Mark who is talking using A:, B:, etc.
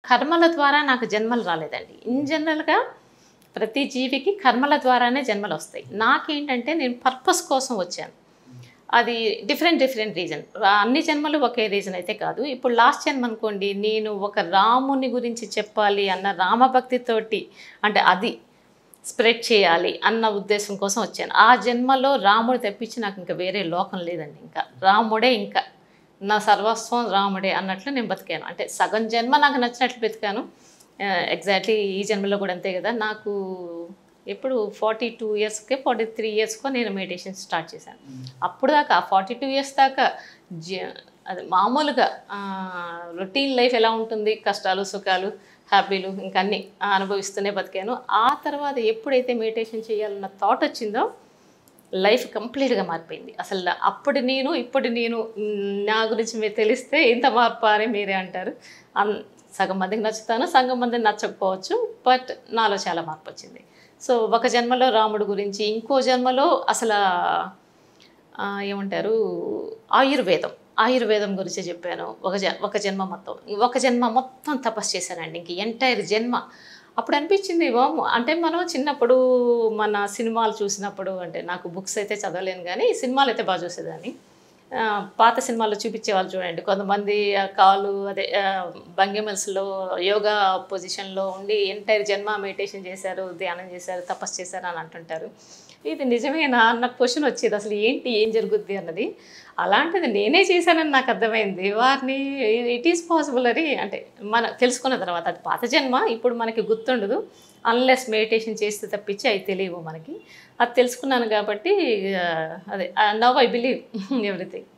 A: కర్మల ద్వారా నాకు జన్మలు రాలేదండి. ఇన్ జనరల్‌గా ప్రతి జీవికి కర్మల ద్వారానే జన్మలొస్తాయి. నాకేంటంటే నేను పర్పస్ కోసం వచ్చాను. అది డిఫరెంట్ రీజన్. అన్ని జన్మలు ఒకే రీజన్ అయితే కాదు. ఇప్పుడు లాస్ట్ జన్మ అనుకోండి, నేను ఒక రాముని గురించి చెప్పాలి అన్న రామభక్తితోటి అంటే అది స్ప్రెడ్ చేయాలి అన్న ఉద్దేశం కోసం వచ్చాను. ఆ జన్మలో రాముడు తప్పించి నాకు ఇంకా వేరే లోకం లేదండి ఇంకా. రాముడే ఇంకా. నా సర్వస్వం రాముడే అన్నట్లు నేను బతికాను. అంటే సగం జన్మ నాకు నచ్చినట్లు బతికాను. ఎగ్జాక్ట్‌లీ ఈ జన్మలో కూడా అంతే కదా! నాకు ఎప్పుడు 42 ఇయర్స్‌కే, 43 ఇయర్స్‌కో నేను మెడిటేషన్ స్టార్ట్ చేశాను. అప్పుడు దాకా 42 ఇయర్స్ దాకా జ అది మామూలుగా రొటీన్ లైఫ్ ఎలా ఉంటుంది, కష్టాలు, సుఖాలు, హ్యాపీలు ఇంకా అన్నీ అనుభవిస్తూనే బతికాను. ఆ తర్వాత ఎప్పుడైతే మెడిటేషన్ చేయాలన్న థాట్ వచ్చిందో లైఫ్ కంప్లీట్‌గా మారిపోయింది. అసలు అప్పుడు నేను, ఇప్పుడు నేను నా గురించి మీకు తెలిస్తే ఇంత మార్పా అని మీరే అంటారు. సగం మందికి నచ్చుతాను, సగం మందికి నచ్చకపోవచ్చు. బట్ నాలో చాలా మార్పొచ్చింది. సో, ఒక జన్మలో రాముడు గురించి, ఇంకో జన్మలో అసలా ఏమంటారు ఆయుర్వేదం. ఆయుర్వేదం గురించి చెప్పాను. ఒక జన్మ మొత్తం. ఒక జన్మ మొత్తం తపస్సు చేశానండి. ఇంక ఎంటైర్ జన్మ. అప్పుడు అనిపించింది వామ్మో! అంటే మనం చిన్నప్పుడు మన సినిమాలు చూసినప్పుడు అంటే నాకు బుక్స్ అయితే చదవలేను గానీ, సినిమాలయితే బా చూసేదాన్ని. పాత సినిమాల్లో చూపించేవాళ్ళు చూడండి. కొంతమంది కాలు అదే భంగిమల్స్‌లో యోగా పొజిషన్‌లో ఉండి ఎంటైర్ జన్మ మెడిటేషన్ చేశారు, ధ్యానం చేశారు, తపస్సు చేశారు అని అంటుంటారు. ఇది నిజమేనా అన్న క్వెషన్ వచ్చేది. అసలు ఏంటి? ఏం జరుగుద్ది అన్నది. అలాంటిది నేనే చేశానని నాకు అర్థమైంది. వారిని ఇట్ ఈస్ పాసిబుల్ అని అంటే తెలుసుకున్న తర్వాత అది పాత జన్మ ఇప్పుడు మనకి గుర్తుండదు. అన్‌లెస్ మెడిటేషన్ చేస్తే తప్పించి అయి తెలియవు మనకి. అది తెలుసుకున్నాను కాబట్టి అదే నౌ ఐ బిలీవ్ ఎవ్రీథింగ్.